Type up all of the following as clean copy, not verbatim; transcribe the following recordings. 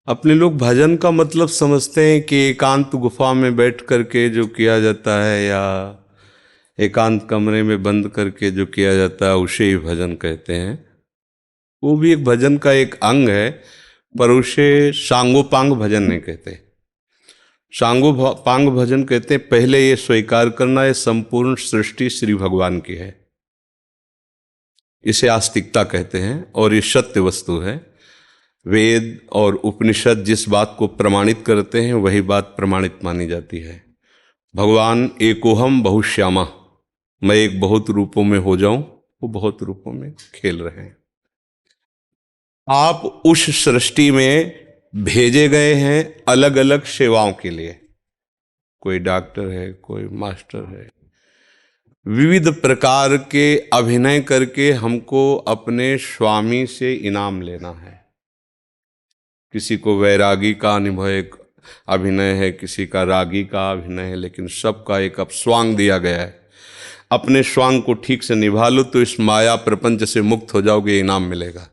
अपने लोग भजन का मतलब समझते हैं कि एकांत गुफा में बैठ करके जो किया जाता है या एकांत कमरे में बंद करके जो किया जाता है उसे ही भजन कहते हैं। वो भी एक भजन का एक अंग है, पर उसे सांगोपांग भजन नहीं कहते। सांगोपांग भजन कहते हैं पहले ये स्वीकार करना है संपूर्ण सृष्टि श्री भगवान की है, इसे आस्तिकता कहते हैं और ये सत्य वस्तु है। वेद और उपनिषद जिस बात को प्रमाणित करते हैं वही बात प्रमाणित मानी जाती है। भगवान एकोहम बहुश्यामा, मैं एक बहुत रूपों में हो जाऊं, वो बहुत रूपों में खेल रहे हैं। आप उस सृष्टि में भेजे गए हैं अलग अलग सेवाओं के लिए। कोई डॉक्टर है, कोई मास्टर है, विविध प्रकार के अभिनय करके हमको अपने स्वामी से इनाम लेना है। किसी को वैरागी का अनुभव एक अभिनय है, किसी का रागी का अभिनय है, लेकिन सबका एक अब स्वांग दिया गया है। अपने स्वांग को ठीक से निभा लो तो इस माया प्रपंच से मुक्त हो जाओगे, इनाम मिलेगा।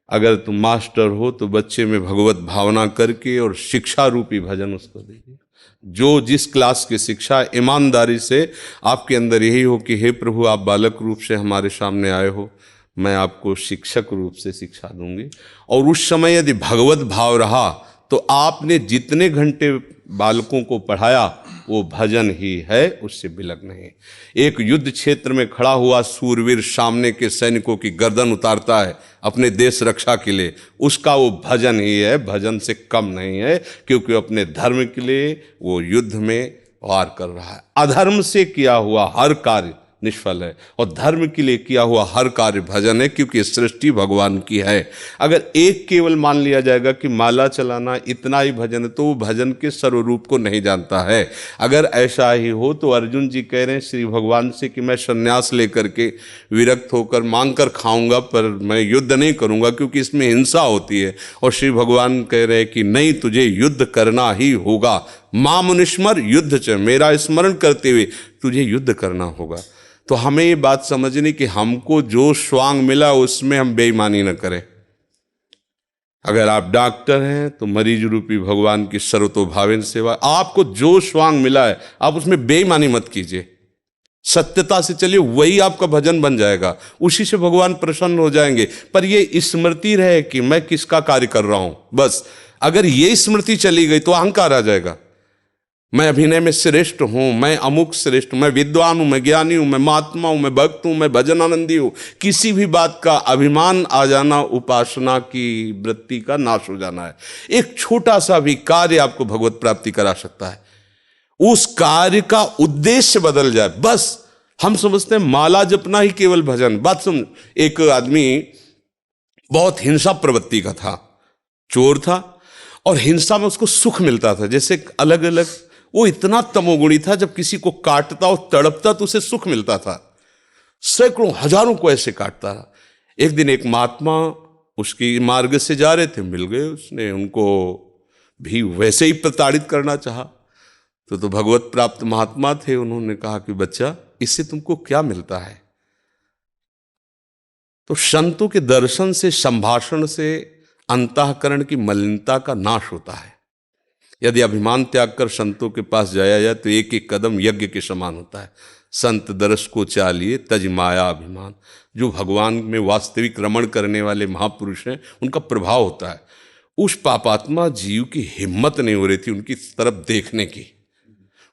अगर तुम मास्टर हो तो बच्चे में भगवत भावना करके और शिक्षा रूपी भजन उसको दीजिए। जो जिस क्लास की शिक्षा ईमानदारी से आपके अंदर यही हो कि हे प्रभु, आप बालक रूप से हमारे सामने आए हो, मैं आपको शिक्षक रूप से शिक्षा दूंगी। और उस समय यदि भगवत भाव रहा तो आपने जितने घंटे बालकों को पढ़ाया वो भजन ही है, उससे बिलग नहीं। एक युद्ध क्षेत्र में खड़ा हुआ सूरवीर सामने के सैनिकों की गर्दन उतारता है अपने देश रक्षा के लिए, उसका वो भजन ही है, भजन से कम नहीं है, क्योंकि अपने धर्म के लिए वो युद्ध में वार कर रहा है। अधर्म से किया हुआ हर कार्य निष्फल है और धर्म के लिए किया हुआ हर कार्य भजन है, क्योंकि सृष्टि भगवान की है। अगर एक केवल मान लिया जाएगा कि माला चलाना इतना ही भजन है तो वो भजन के सर्वरूप को नहीं जानता है। अगर ऐसा ही हो तो अर्जुन जी कह रहे हैं श्री भगवान से कि मैं संन्यास लेकर के विरक्त होकर मांग कर खाऊंगा, पर मैं युद्ध नहीं करूंगा क्योंकि इसमें हिंसा होती है। और श्री भगवान कह रहे हैं कि नहीं, तुझे युद्ध करना ही होगा। मां मुनिस्मर युद्ध च, मेरा स्मरण करते हुए तुझे युद्ध करना होगा। तो हमें ये बात समझनी कि हमको जो स्वांग मिला उसमें हम बेईमानी न करें। अगर आप डॉक्टर हैं तो मरीज रूपी भगवान की सर्वतोभावेन सेवा, आपको जो स्वांग मिला है आप उसमें बेईमानी मत कीजिए, सत्यता से चलिए, वही आपका भजन बन जाएगा, उसी से भगवान प्रसन्न हो जाएंगे। पर ये स्मृति रहे कि मैं किसका कार्य कर रहा हूं, बस अगर ये स्मृति चली गई तो अहंकार आ जाएगा। मैं अभिनय में श्रेष्ठ हूं, मैं अमुक श्रेष्ठ हूं, मैं विद्वान हूं, मैं ज्ञानी हूं, मैं महात्मा हूं, मैं भक्त हूं, मैं भजन आनंदी हूं। किसी भी बात का अभिमान आ जाना उपासना की वृत्ति का नाश हो जाना है। एक छोटा सा भी कार्य आपको भगवत प्राप्ति करा सकता है, उस कार्य का उद्देश्य बदल जाए। बस हम समझते हैं माला जपना ही केवल भजन। बात सुन, एक आदमी बहुत हिंसा प्रवृत्ति का था, चोर था, और हिंसा में उसको सुख मिलता था। जैसे अलग अलग, वो इतना तमोगुणी था, जब किसी को काटता और तड़पता तो उसे सुख मिलता था। सैकड़ों हजारों को ऐसे काटता था। एक दिन एक महात्मा उसकी मार्ग से जा रहे थे, मिल गए, उसने उनको भी वैसे ही प्रताड़ित करना चाहा। तो भगवत प्राप्त महात्मा थे, उन्होंने कहा कि बच्चा, इससे तुमको क्या मिलता है? तो संतों के दर्शन से, संभाषण से अंतःकरण की मलिनता का नाश होता है। यदि अभिमान त्याग कर संतों के पास जाया जाए तो एक एक कदम यज्ञ के समान होता है। संत दरस को चालिए तज माया अभिमान। जो भगवान में वास्तविक रमण करने वाले महापुरुष हैं, उनका प्रभाव होता है। उस पापात्मा जीव की हिम्मत नहीं हो रही थी उनकी तरफ देखने की।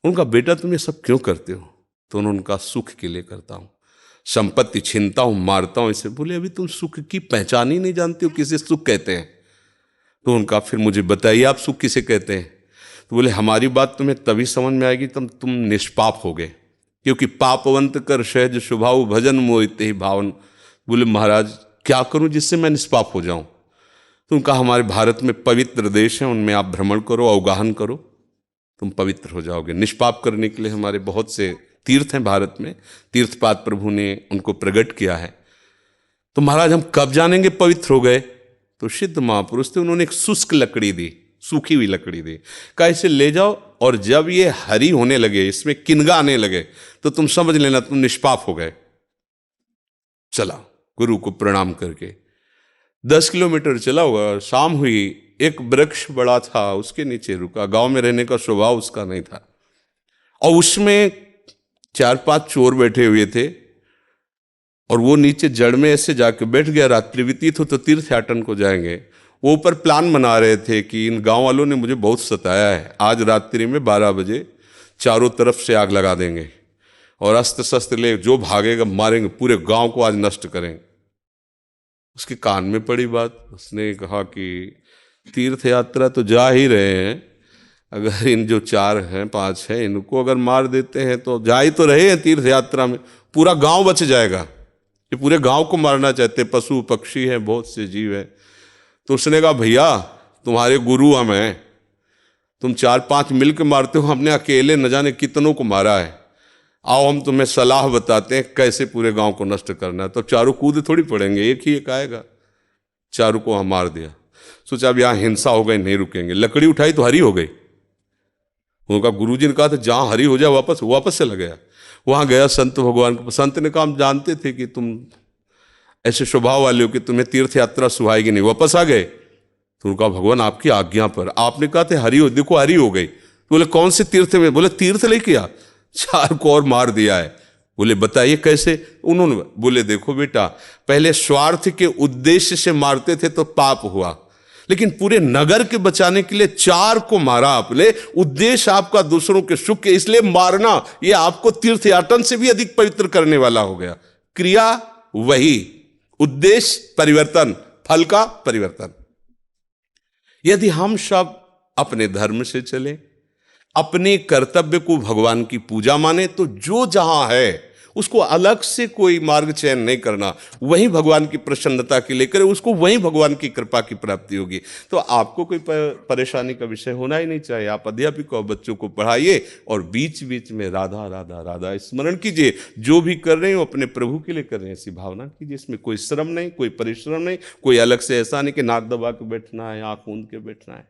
उनका, बेटा तुम ये सब क्यों करते हो? तो उन्होंने कहा, सुख के लिए करता हूँ, संपत्ति छीनता हूँ, मारता हूँ इसे। बोले, अभी तुम सुख की पहचान ही नहीं जानते हो, किसे सुख कहते हैं? तो उनका, फिर मुझे बताइए आप सुख किसे कहते हैं? तो बोले, हमारी बात तुम्हें तभी समझ में आएगी तब तुम निष्पाप हो गए, क्योंकि पापवंत कर सहज स्वभाव भजन मोहिते ही भावन। बोले, महाराज क्या करूं जिससे मैं निष्पाप हो जाऊं? तो उनका, हमारे भारत में पवित्र देश हैं, उनमें आप भ्रमण करो, अवगाहन करो, तुम पवित्र हो जाओगे। निष्पाप करने के लिए हमारे बहुत से तीर्थ हैं भारत में, तीर्थपाद प्रभु ने उनको प्रकट किया है। तो महाराज हम कब जानेंगे पवित्र हो गए? तो सिद्ध महापुरुष थे, उन्होंने एक शुष्क लकड़ी दी, सूखी हुई लकड़ी दी, कहा इसे ले जाओ, और जब ये हरी होने लगे, इसमें किनगा आने लगे, तो तुम समझ लेना तुम निष्पाप हो गए। चला गुरु को प्रणाम करके 10 किलोमीटर चला होगा, शाम हुई, एक वृक्ष बड़ा था, उसके नीचे रुका। गांव में रहने का स्वभाव उसका नहीं था, और उसमें 4-5 चोर बैठे हुए थे, और वो नीचे जड़ में ऐसे जाके बैठ गया। रात्रि व्यतीत हो तो तीर्थयाटन को जाएंगे। वो ऊपर प्लान बना रहे थे कि इन गांव वालों ने मुझे बहुत सताया है, आज रात्रि में 12 बजे चारों तरफ से आग लगा देंगे और अस्त्र शस्त्र ले जो भागेगा मारेंगे, पूरे गांव को आज नष्ट करेंगे। उसके कान में पड़ी बात। उसने कहा कि तीर्थ यात्रा तो जा ही रहे हैं, अगर इन जो 4 हैं 5 हैं इनको अगर मार देते हैं तो जा ही तो रहे हैं तीर्थ यात्रा में, पूरा गांव बच जाएगा। ये पूरे गांव को मारना चाहते, पशु पक्षी हैं, बहुत से जीव हैं। तो उसने कहा भैया तुम्हारे गुरु हम हैं, तुम 4-5 मिलकर मारते हो, हमने अकेले न जाने कितनों को मारा है, आओ हम तुम्हें सलाह बताते हैं कैसे पूरे गांव को नष्ट करना है। तो चारों कूद थोड़ी पड़ेंगे, एक ही एक आएगा। चारों को हम मार दिया। सोचा अब यहाँ हिंसा हो गई, नहीं रुकेंगे। लकड़ी उठाई तो हरी हो गई। उनका गुरुजी ने कहा था जहाँ हरी हो जाए वापस चला गया। वहाँ गया संत भगवान को। संत ने कहा हम जानते थे कि तुम ऐसे स्वभाव वाले हो कि तुम्हें तीर्थ यात्रा सुहाएगी नहीं, वापस आ गए। तो उनका भगवान आपकी आज्ञा पर, आपने कहा था हरी हो, देखो हरी हो गई। तो बोले कौन से तीर्थ में? बोले तीर्थ ले किया, 4 को और मार दिया है। बोले बताइए कैसे? उन्होंने बोले देखो बेटा, पहले स्वार्थ के उद्देश्य से मारते थे तो पाप हुआ, लेकिन पूरे नगर के बचाने के लिए 4 को मारा आपने। उद्देश्य आपका दूसरों के सुख के, इसलिए मारना ये आपको तीर्थयाटन से भी अधिक पवित्र करने वाला हो गया। क्रिया वही, उद्देश्य परिवर्तन, फल का परिवर्तन। यदि हम सब अपने धर्म से चले, अपने कर्तव्य को भगवान की पूजा माने, तो जो जहां है उसको अलग से कोई मार्ग चयन नहीं करना, वहीं भगवान की प्रसन्नता के लिए करे, उसको वहीं भगवान की कृपा की प्राप्ति होगी। तो आपको कोई परेशानी का विषय होना ही नहीं चाहिए। आप अध्यापक और बच्चों को पढ़ाइए और बीच बीच में राधा राधा राधा स्मरण कीजिए। जो भी कर रहे हो अपने प्रभु के लिए कर रहे हैं, ऐसी भावना कीजिए। इसमें कोई श्रम नहीं, कोई परिश्रम नहीं, कोई अलग से ऐसा नहीं कि नाक दबा के बैठना है, आँख मूंद के बैठना है।